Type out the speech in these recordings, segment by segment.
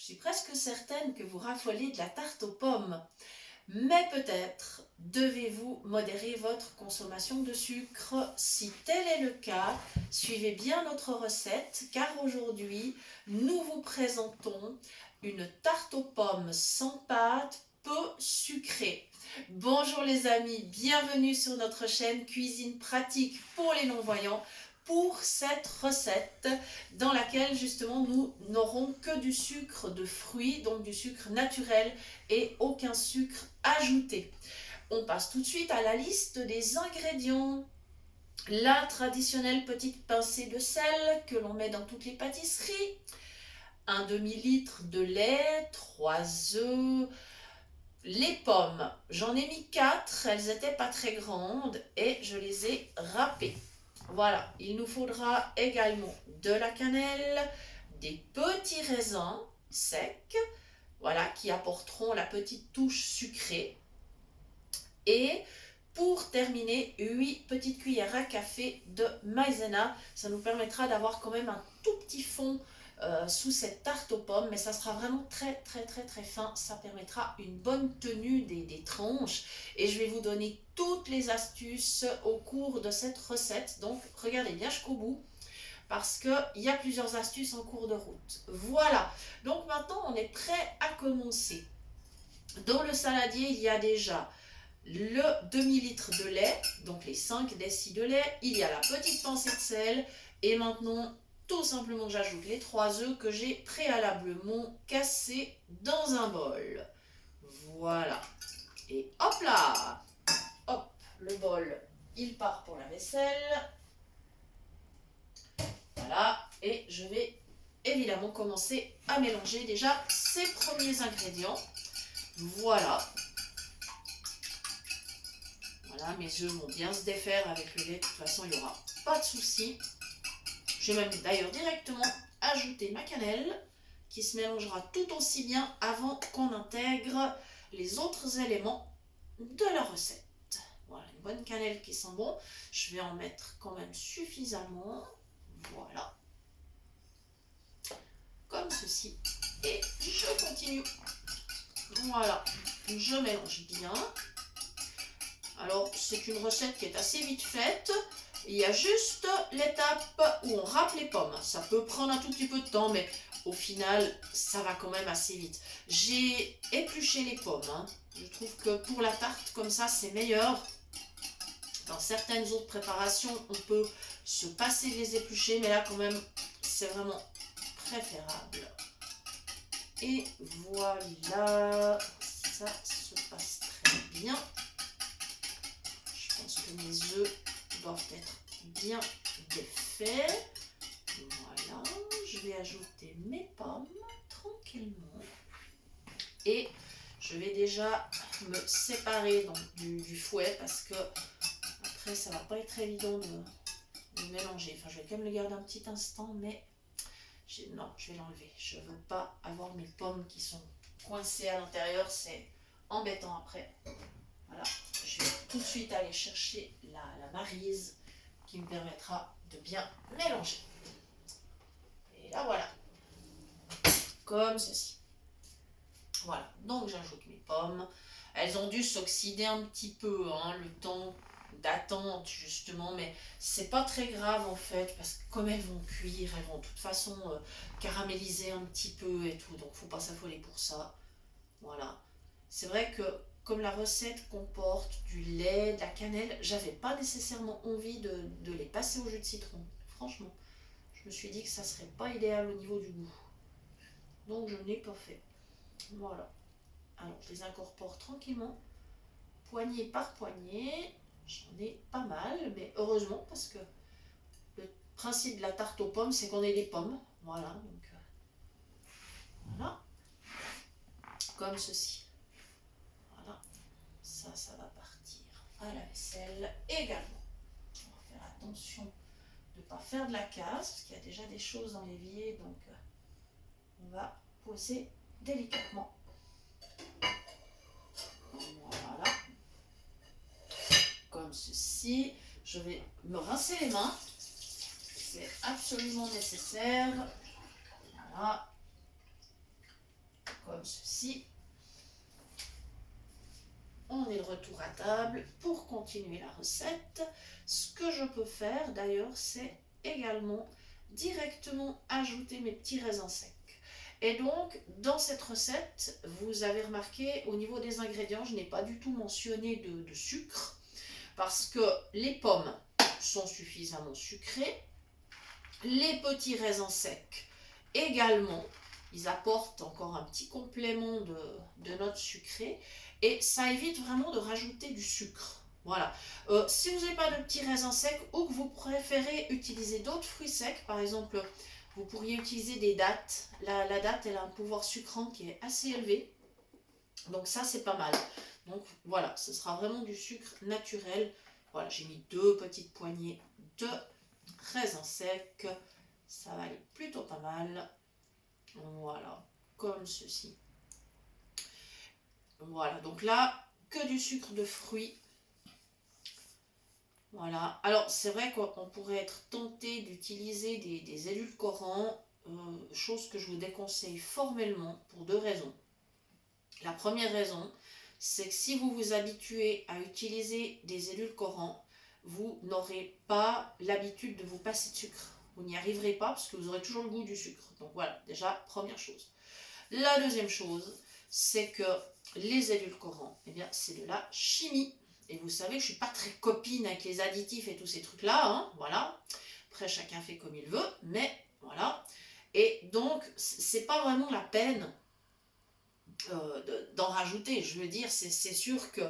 Je suis presque certaine que vous raffolez de la tarte aux pommes. Mais peut-être devez-vous modérer votre consommation de sucre. Si tel est le cas, suivez bien notre recette car aujourd'hui, nous vous présentons une tarte aux pommes sans pâte, peu sucrée. Bonjour les amis, bienvenue sur notre chaîne Cuisine pratique pour les non-voyants pour cette recette dans laquelle justement nous n'aurons que du sucre de fruits, donc du sucre naturel et aucun sucre ajouté. On passe tout de suite à la liste des ingrédients. La traditionnelle petite pincée de sel que l'on met dans toutes les pâtisseries, un demi-litre de lait, 3 œufs, les pommes, j'en ai mis 4, elles n'étaient pas très grandes et je les ai râpées. Voilà, il nous faudra également de la cannelle, des petits raisins secs, voilà, qui apporteront la petite touche sucrée. Et pour terminer, 8 petites cuillères à café de maïzena. Ça nous permettra d'avoir quand même un tout petit fond sous cette tarte aux pommes, mais ça sera vraiment très fin. Ça permettra une bonne tenue des tranches et je vais vous donner toutes les astuces au cours de cette recette. Donc regardez bien jusqu'au bout parce qu'il y a plusieurs astuces en cours de route. Voilà, donc maintenant on est prêt à commencer. Dans le saladier, il y a déjà le demi-litre de lait, donc les 5 décis de lait, il y a la petite pincée de sel, et maintenant, tout simplement, j'ajoute les 3 œufs que j'ai préalablement cassés dans un bol. Voilà. Et hop là! Hop, le bol, il part pour la vaisselle. Voilà. Et je vais évidemment commencer à mélanger déjà ces premiers ingrédients. Voilà. Voilà, mes œufs vont bien se défaire avec le lait, de toute façon il n'y aura pas de souci. Je vais même d'ailleurs directement ajouter ma cannelle qui se mélangera tout aussi bien avant qu'on intègre les autres éléments de la recette. Voilà, une bonne cannelle qui sent bon. Je vais en mettre quand même suffisamment. Voilà. Comme ceci. Et je continue. Voilà, je mélange bien. Alors, c'est une recette qui est assez vite faite. Il y a juste l'étape où on râpe les pommes. Ça peut prendre un tout petit peu de temps, mais au final, ça va quand même assez vite. J'ai épluché les pommes. Je trouve que pour la tarte, comme ça, c'est meilleur. Dans certaines autres préparations, on peut se passer de les éplucher, mais là, quand même, c'est vraiment préférable. Et voilà, ça se passe très bien. Mes œufs doivent être bien défaits. Voilà, je vais ajouter mes pommes tranquillement. Et je vais déjà me séparer donc, du fouet parce que après ça va pas être évident de mélanger. Enfin, je vais quand même le garder un petit instant, mais non, je vais l'enlever. Je ne veux pas avoir mes pommes qui sont coincées à l'intérieur, c'est embêtant après. Voilà, je vais tout de suite aller chercher la maryse qui me permettra de bien mélanger. Et là voilà, comme ceci. Voilà, donc j'ajoute mes pommes. Elles ont dû s'oxyder un petit peu, le temps d'attente justement, mais c'est pas très grave en fait, parce que comme elles vont cuire, elles vont de toute façon caraméliser un petit peu et tout, donc faut pas s'affoler pour ça. Voilà, c'est vrai que comme la recette comporte du lait, de la cannelle, j'avais pas nécessairement envie de les passer au jus de citron. Franchement, je me suis dit que ça serait pas idéal au niveau du goût. Donc je n'ai pas fait. Voilà. Alors je les incorpore tranquillement, poignée par poignée. J'en ai pas mal, mais heureusement parce que le principe de la tarte aux pommes, c'est qu'on ait des pommes. Voilà, donc voilà. Comme ceci. Voilà. Ça va partir à la vaisselle également. On va faire attention de ne pas faire de la casse, parce qu'il y a déjà des choses dans l'évier, donc on va poser délicatement. Voilà. Comme ceci. Je vais me rincer les mains. C'est absolument nécessaire. Voilà. comme ceci. On est de retour à table pour continuer la recette. Ce que je peux faire d'ailleurs, c'est également directement ajouter mes petits raisins secs. Et donc, dans cette recette, vous avez remarqué, au niveau des ingrédients, je n'ai pas du tout mentionné de sucre, parce que les pommes sont suffisamment sucrées. Les petits raisins secs également, ils apportent encore un petit complément de notes sucrées, et ça évite vraiment de rajouter du sucre. Voilà. Si vous n'avez pas de petits raisins secs, ou que vous préférez utiliser d'autres fruits secs, par exemple, vous pourriez utiliser des dattes. La date, elle a un pouvoir sucrant qui est assez élevé. Donc ça, c'est pas mal. Donc voilà, ce sera vraiment du sucre naturel. Voilà, j'ai mis 2 petites poignées de raisins secs. Ça va aller plutôt pas mal. Voilà, comme ceci. Voilà, donc là, que du sucre de fruits. Voilà, alors c'est vrai qu'on pourrait être tenté d'utiliser des édulcorants, chose que je vous déconseille formellement pour 2 raisons. La première raison, c'est que si vous vous habituez à utiliser des édulcorants, vous n'aurez pas l'habitude de vous passer de sucre. Vous n'y arriverez pas parce que vous aurez toujours le goût du sucre. Donc voilà, déjà, première chose. La deuxième chose, c'est que les édulcorants, eh bien, c'est de la chimie. Et vous savez que je ne suis pas très copine avec les additifs et tous ces trucs-là, hein, voilà. Après, chacun fait comme il veut, mais voilà. Et donc, c'est pas vraiment la peine d'en rajouter. Je veux dire, c'est sûr que,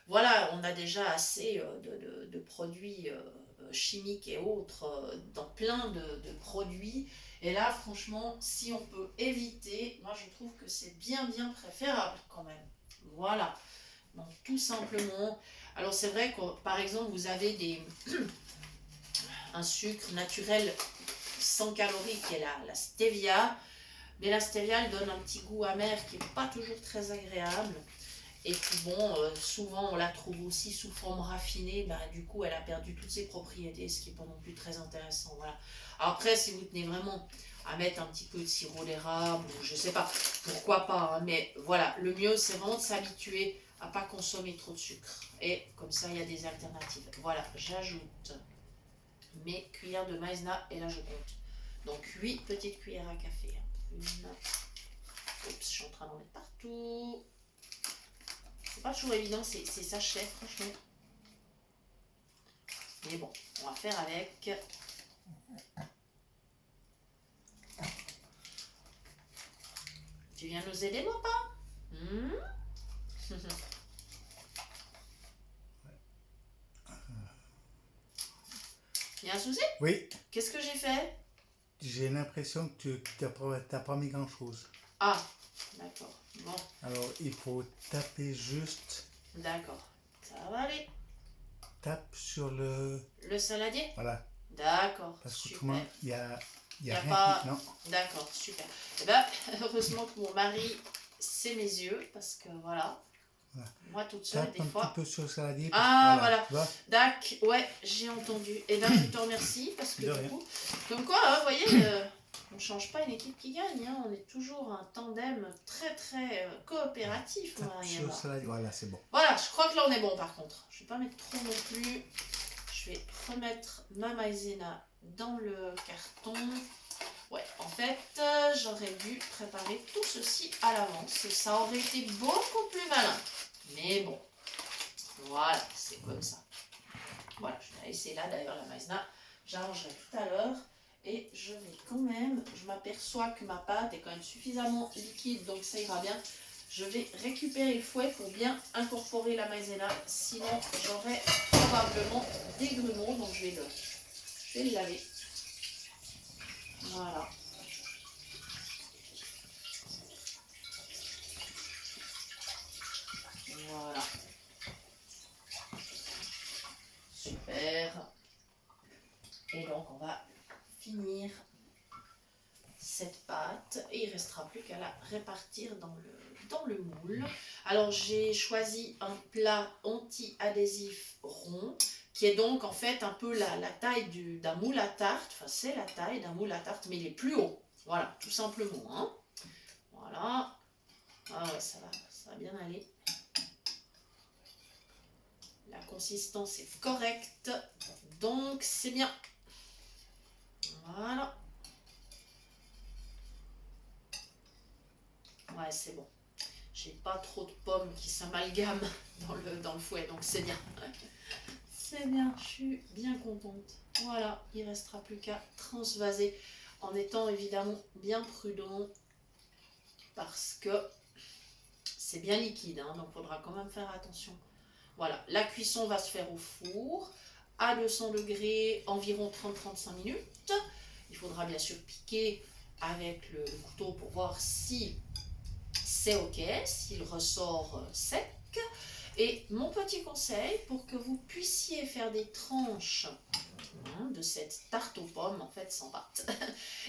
voilà, on a déjà assez de produits chimiques et autres dans plein de produits. Et là, franchement, si on peut éviter, moi je trouve que c'est bien préférable quand même. Voilà. Donc tout simplement. Alors c'est vrai que par exemple vous avez un sucre naturel sans calories qui est la stevia. Mais la stevia elle donne un petit goût amer qui n'est pas toujours très agréable. Et puis bon, souvent on la trouve aussi sous forme raffinée, bah, du coup elle a perdu toutes ses propriétés, ce qui n'est pas non plus très intéressant. Voilà. Alors après, si vous tenez vraiment à mettre un petit peu de sirop d'érable, ou je sais pas, pourquoi pas, hein, mais voilà, le mieux c'est vraiment de s'habituer à pas consommer trop de sucre. Et comme ça, il y a des alternatives. Voilà, j'ajoute mes cuillères de maïzena, et là je compte. Donc 8 petites cuillères à café. Une. Oups, je suis en train d'en mettre partout. C'est pas toujours évident ces sachets, franchement. Mais bon, on va faire avec. Tu viens nous aider, mon pas Il y a un souci? Oui. Qu'est-ce que j'ai fait? J'ai l'impression que tu n'as pas mis grand-chose. Ah, d'accord. Bon. Alors, il faut taper juste. D'accord. Ça va aller. Tape sur le... Le saladier? Voilà. D'accord. Parce qu'autrement, il y a rien pas... qui... Non. D'accord, super. Eh ben, heureusement que mon mari sait mes yeux, parce que voilà. Moi toute seule, Tape des fois. un petit peu sur le saladier. Ah, voilà. Dac, ouais, j'ai entendu. Et ben, je te remercie, parce que du coup, comme quoi, vous voyez, on ne change pas une équipe qui gagne, hein, on est toujours un tandem très coopératif. Tape sur le saladier, voilà, c'est bon. Voilà, je crois que là on est bon par contre. Je ne vais pas mettre trop non plus. Je vais remettre ma maïzena dans le carton. Ouais, en fait, j'aurais dû préparer tout ceci à l'avance. Ça aurait été beaucoup plus malin. Mais bon, voilà, c'est comme ça. Voilà, je vais laisser là d'ailleurs la maïzena. J'arrangerai tout à l'heure. Et je vais quand même, je m'aperçois que ma pâte est quand même suffisamment liquide, donc ça ira bien. Je vais récupérer le fouet pour bien incorporer la maïzena. Sinon, j'aurai probablement des grumeaux, donc je vais le laver. Voilà. Voilà. Super. Et donc, on va finir cette pâte et il ne restera plus qu'à la répartir dans le moule. Alors, j'ai choisi un plat anti-adhésif rond qui est donc en fait un peu la taille d'un moule à tarte. Enfin, c'est la taille d'un moule à tarte, mais il est plus haut. Voilà, tout simplement. Hein. Voilà. ouais, ça va bien aller. La consistance est correcte, donc c'est bien. Voilà. Ouais, c'est bon. J'ai pas trop de pommes qui s'amalgament dans le fouet, donc c'est bien. C'est bien, je suis bien contente. Voilà, il ne restera plus qu'à transvaser en étant évidemment bien prudent parce que c'est bien liquide, hein, donc il faudra quand même faire attention. Voilà, la cuisson va se faire au four à 200 degrés, environ 30-35 minutes. Il faudra bien sûr piquer avec le couteau pour voir si c'est ok, s'il ressort sec. Et mon petit conseil pour que vous puissiez faire des tranches de cette tarte aux pommes, en fait sans pâte,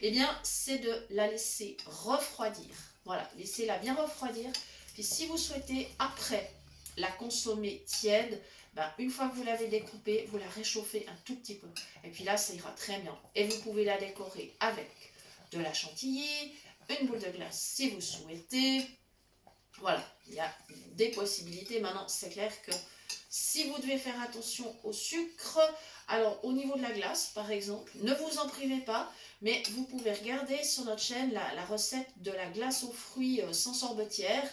eh bien c'est de la laisser refroidir. Voilà, laissez-la bien refroidir. Puis si vous souhaitez après la consommer tiède, ben, une fois que vous l'avez découpée, vous la réchauffez un tout petit peu. Et puis là, ça ira très bien. Et vous pouvez la décorer avec de la chantilly, une boule de glace si vous souhaitez. Voilà, il y a des possibilités. Maintenant, c'est clair que si vous devez faire attention au sucre, alors au niveau de la glace, par exemple, ne vous en privez pas, mais vous pouvez regarder sur notre chaîne la recette de la glace aux fruits sans sorbetière,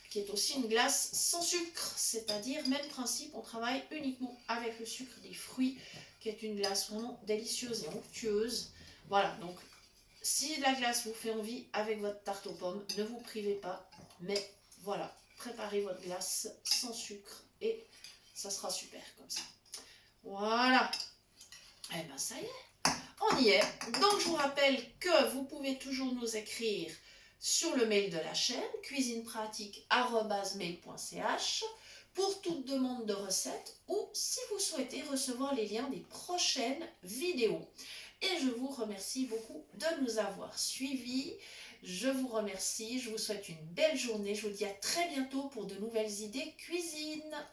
qui est aussi une glace sans sucre, c'est-à-dire, même principe, on travaille uniquement avec le sucre des fruits, qui est une glace vraiment délicieuse et onctueuse. Voilà, donc si la glace vous fait envie avec votre tarte aux pommes, ne vous privez pas, mais voilà, préparez votre glace sans sucre et ça sera super comme ça. Voilà. Eh bien, ça y est, on y est. Donc, je vous rappelle que vous pouvez toujours nous écrire sur le mail de la chaîne, cuisinepratique@mail.ch, pour toute demande de recette ou si vous souhaitez recevoir les liens des prochaines vidéos. Et je vous remercie beaucoup de nous avoir suivis. Je vous remercie, je vous souhaite une belle journée. Je vous dis à très bientôt pour de nouvelles idées cuisine.